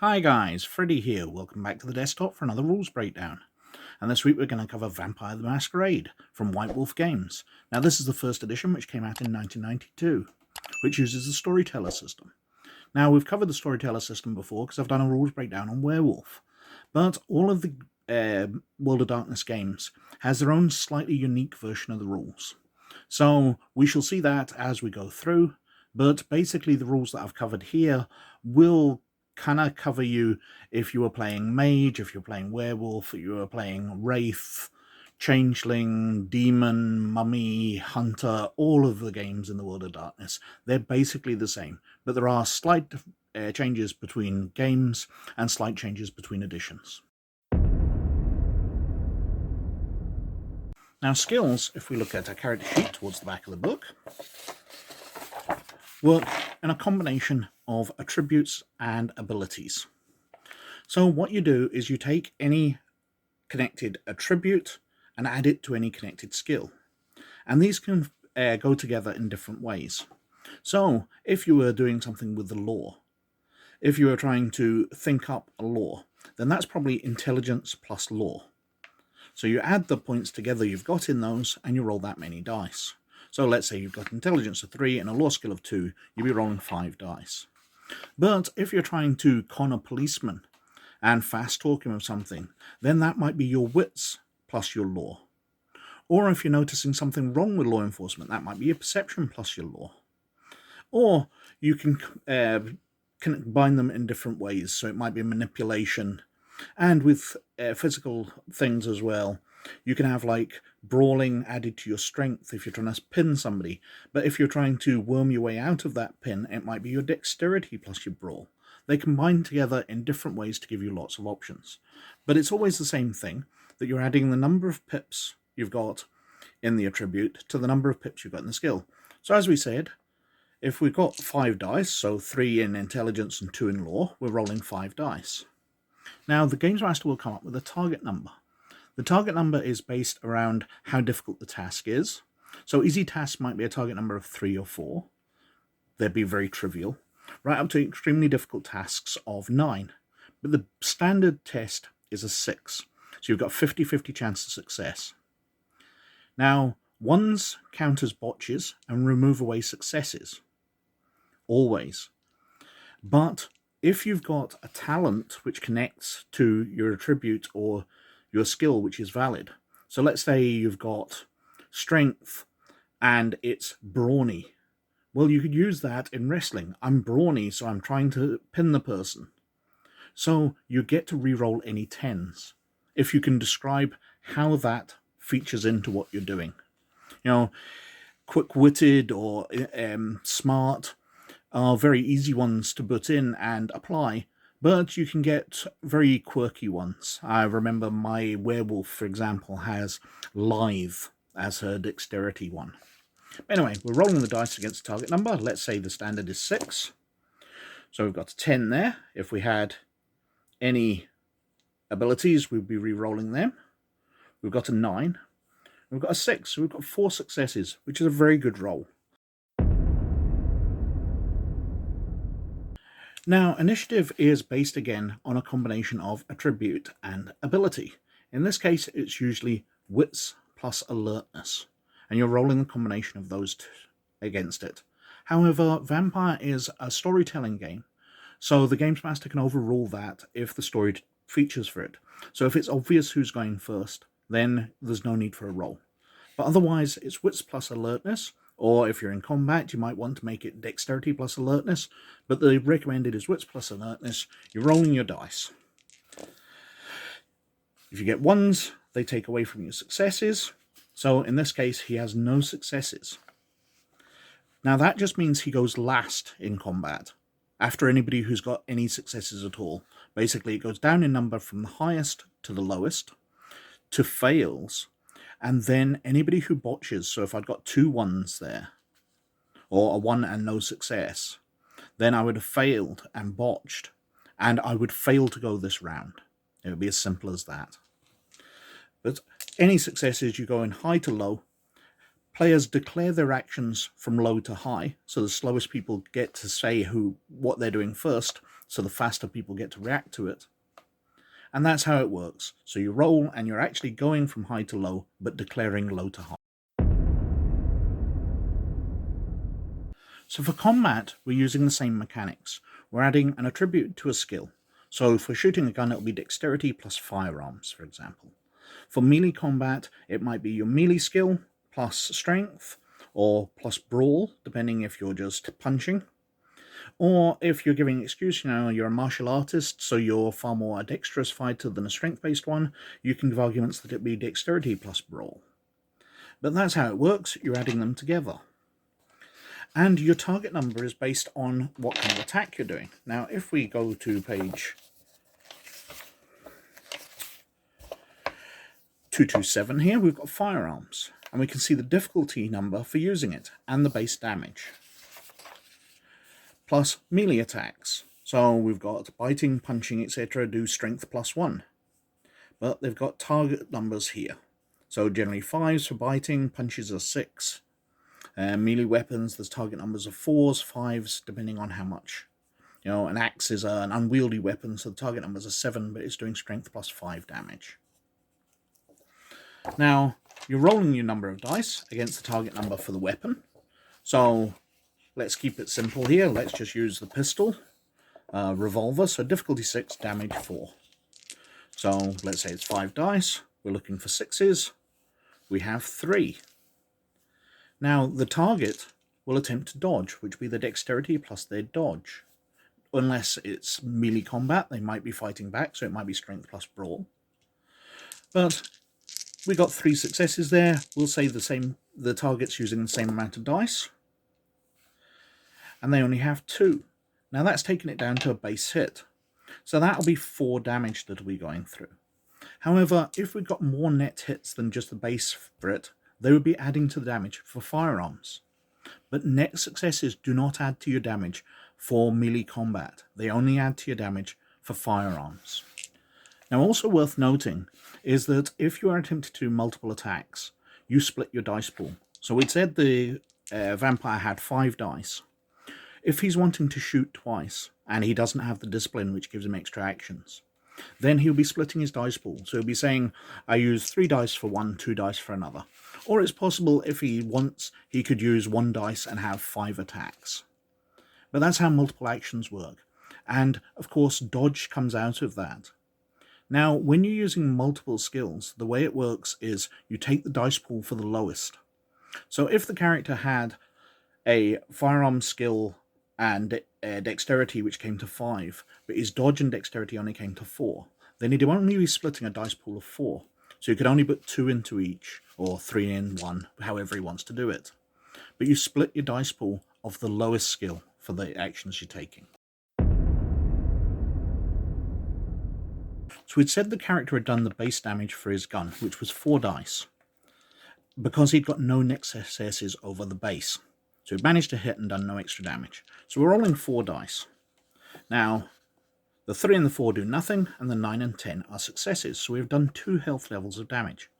Hi guys, Freddy here. Welcome back to the desktop for another rules breakdown. And this week we're going to cover Vampire the Masquerade from White Wolf Games. Now this is the first edition, which came out in 1992, which uses the Storyteller System. Now we've covered the Storyteller System before because I've done a rules breakdown on Werewolf. But all of the World of Darkness games has their own slightly unique version of the rules. So we shall see that as we go through, but basically the rules that I've covered here will kind of cover you if you were playing Mage, if you're playing Werewolf, if you were playing Wraith, Changeling, Demon, Mummy, Hunter, all of the games in the World of Darkness. They're basically the same, but there are slight changes between games and slight changes between editions. Now skills, if we look at our character sheet towards the back of the book, work in a combination of attributes and abilities. So what you do is you take any connected attribute and add it to any connected skill. And these can go together in different ways. So if you were doing something with the lore, if you were trying to think up a lore, then that's probably intelligence plus lore. So you add the points together you've got in those and you roll that many dice. So let's say you've got intelligence of 3 and a lore skill of 2, you'll be rolling 5 dice. But if you're trying to con a policeman and fast talk him of something, then that might be your wits plus your lore. Or if you're noticing something wrong with law enforcement, that might be your perception plus your lore. Or you can combine them in different ways, so it might be manipulation. And with physical things as well, you can have like brawling added to your strength if you're trying to pin somebody. But if you're trying to worm your way out of that pin, it might be your dexterity plus your brawl. They combine together in different ways to give you lots of options. But it's always the same thing, that you're adding the number of pips you've got in the attribute to the number of pips you've got in the skill. So as we said, if we've got 5 dice, so 3 in intelligence and 2 in lore, we're rolling 5 dice. Now the Games Master will come up with a target number. The target number is based around how difficult the task is. So easy tasks might be a target number of 3 or 4. They'd be very trivial. Right up to extremely difficult tasks of 9. But the standard test is a 6. So you've got 50-50 chance of success. Now, 1s count as botches and remove away successes. Always. But if you've got a talent which connects to your attribute or your skill which is valid, so let's say you've got strength and it's brawny, well, you could use that in wrestling. I'm brawny, so I'm trying to pin the person. So you get to re-roll any 10s if you can describe how that features into what you're doing. You know, quick-witted or smart are very easy ones to put in and apply, but you can get very quirky ones. I remember my werewolf, for example, has lithe as her dexterity one. Anyway, we're rolling the dice against the target number. Let's say the standard is 6. So we've got a 10 there. If we had any abilities, we'd be re-rolling them. We've got a 9. We've got a 6. So we've got 4 successes, which is a very good roll. Now, initiative is based again on a combination of attribute and ability. In this case, it's usually wits plus alertness, and you're rolling the combination of those two against it. However, Vampire is a storytelling game, so the Games Master can overrule that if the story features for it. So if it's obvious who's going first, then there's no need for a roll. But otherwise, it's wits plus alertness, or if you're in combat, you might want to make it dexterity plus alertness, but the recommended is wits plus alertness. You're rolling your dice. If you get 1s, they take away from your successes. So in this case, he has no successes. Now that just means he goes last in combat, after anybody who's got any successes at all. Basically, it goes down in number from the highest to the lowest, to fails, and then anybody who botches. So if I'd got 2 1s there, or a 1 and no success, then I would have failed and botched, and I would fail to go this round. It would be as simple as that. But any successes, you go in high to low. Players declare their actions from low to high, so the slowest people get to say what they're doing first, so the faster people get to react to it. And that's how it works. So you roll and you're actually going from high to low, but declaring low to high. So for combat, we're using the same mechanics. We're adding an attribute to a skill. So for shooting a gun, it'll be dexterity plus firearms, for example. For melee combat, it might be your melee skill plus strength, or plus brawl, depending if you're just punching. Or if you're giving an excuse, you're a martial artist, so you're far more a dexterous fighter than a strength-based one, you can give arguments that it be dexterity plus brawl. But that's how it works, you're adding them together. And your target number is based on what kind of attack you're doing. Now, if we go to page 227 here, we've got firearms. And we can see the difficulty number for using it, and the base damage. Plus melee attacks. So we've got biting, punching, etc. do strength +1. But they've got target numbers here. So generally 5s for biting, punches are 6. Melee weapons, there's target numbers of 4s, 5s, depending on how much. An axe is an unwieldy weapon, so the target numbers are 7, but it's doing strength +5 damage. Now, you're rolling your number of dice against the target number for the weapon. So let's keep it simple here. Let's just use the pistol, revolver. So difficulty 6, damage 4. So let's say it's 5 dice. We're looking for 6s. We have 3. Now the target will attempt to dodge, which will be the dexterity plus their dodge. Unless it's melee combat, they might be fighting back, so it might be strength plus brawl. But we got 3 successes there. We'll say the target's using the same amount of dice. And they only have 2. Now that's taken it down to a base hit. So that'll be 4 damage that'll be going through. However, if we've got more net hits than just the base for it, they would be adding to the damage for firearms. But net successes do not add to your damage for melee combat. They only add to your damage for firearms. Now also worth noting is that if you are attempting to do multiple attacks, you split your dice pool. So we'd said the vampire had 5 dice. If he's wanting to shoot twice, and he doesn't have the discipline which gives him extra actions, then he'll be splitting his dice pool. So he'll be saying, I use 3 dice for one, 2 dice for another. Or it's possible if he wants, he could use 1 dice and have 5 attacks. But that's how multiple actions work. And of course, dodge comes out of that. Now, when you're using multiple skills, the way it works is you take the dice pool for the lowest. So if the character had a firearm skill and dexterity which came to 5, but his dodge and dexterity only came to 4, then he'd only be splitting a dice pool of 4. So you could only put 2 into each, or 3 in 1, however he wants to do it. But you split your dice pool of the lowest skill for the actions you're taking. So we'd said the character had done the base damage for his gun, which was 4 dice, because he'd got no net successes over the base. So he'd managed to hit and done no extra damage. So we're rolling 4 dice. Now, the 3 and the 4 do nothing, and the 9 and 10 are successes. So we've done 2 health levels of damage.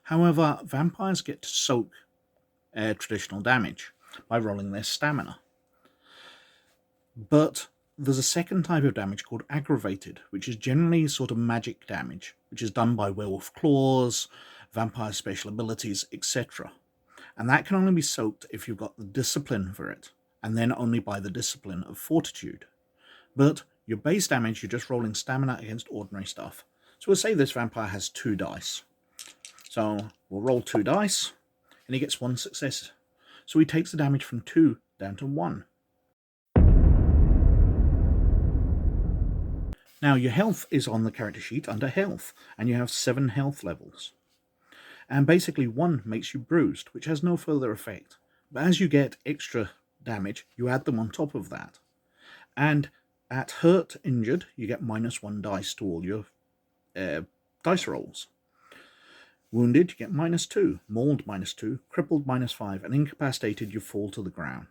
However, vampires get to soak traditional damage by rolling their stamina. But there's a second type of damage called aggravated, which is generally sort of magic damage, which is done by werewolf claws, vampire special abilities, etc. And that can only be soaked if you've got the discipline for it, and then only by the discipline of fortitude. But your base damage, you're just rolling stamina against ordinary stuff. So we'll say this vampire has 2 dice. So we'll roll 2 dice, and he gets 1 success. So he takes the damage from 2 down to 1. Now your health is on the character sheet under health, and you have 7 health levels. And basically 1 makes you bruised, which has no further effect. But as you get extra damage, you add them on top of that. And at hurt, injured, you get -1 dice to all your dice rolls. Wounded, you get -2, mauled -2, crippled -5, and incapacitated, you fall to the ground.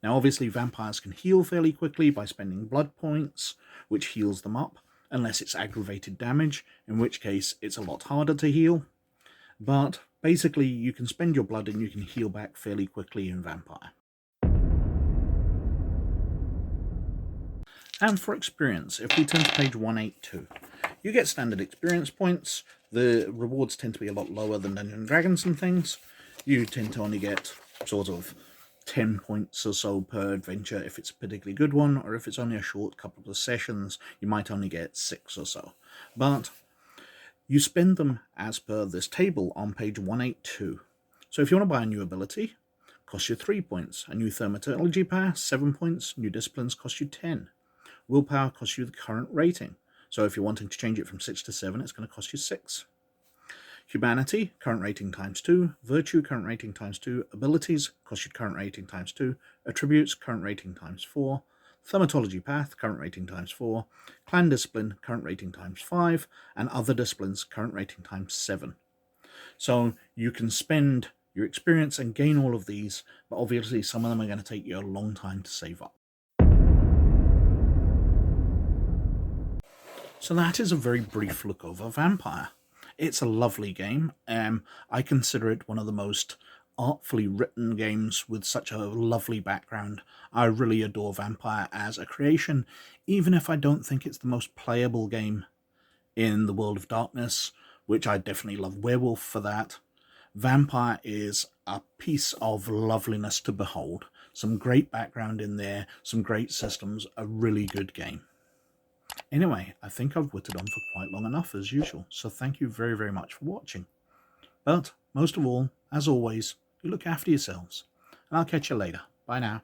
Now obviously vampires can heal fairly quickly by spending blood points, which heals them up, unless it's aggravated damage, in which case it's a lot harder to heal. But basically you can spend your blood and you can heal back fairly quickly in vampire. And for experience, if we turn to page 182, you get standard experience points. The rewards tend to be a lot lower than Dungeons and Dragons and things. You tend to only get sort of 10 points or so per adventure if it's a particularly good one, or if it's only a short couple of sessions, you might only get 6 or so. But you spend them as per this table on page 182. So if you want to buy a new ability, costs you 3 points. A new thaumaturgy pass, 7 points. New disciplines cost you 10. Willpower costs you the current rating. So if you're wanting to change it from 6 to 7, it's going to cost you 6. Humanity, current rating times 2. Virtue, current rating times 2. Abilities, cost you current rating times 2. Attributes, current rating times 4. Thaumaturgy path, current rating times 4. Clan discipline, current rating times 5. And other disciplines, current rating times 7. So you can spend your experience and gain all of these, but obviously some of them are going to take you a long time to save up. So that is a very brief look over Vampire. It's a lovely game. I consider it one of the most artfully written games with such a lovely background. I really adore Vampire as a creation, even if I don't think it's the most playable game in the World of Darkness, which I definitely love Werewolf for that. Vampire is a piece of loveliness to behold. Some great background in there, some great systems, a really good game. Anyway, I think I've whittled on for quite long enough as usual, so thank you very, very much for watching. But most of all, as always, you look after yourselves, and I'll catch you later. Bye now.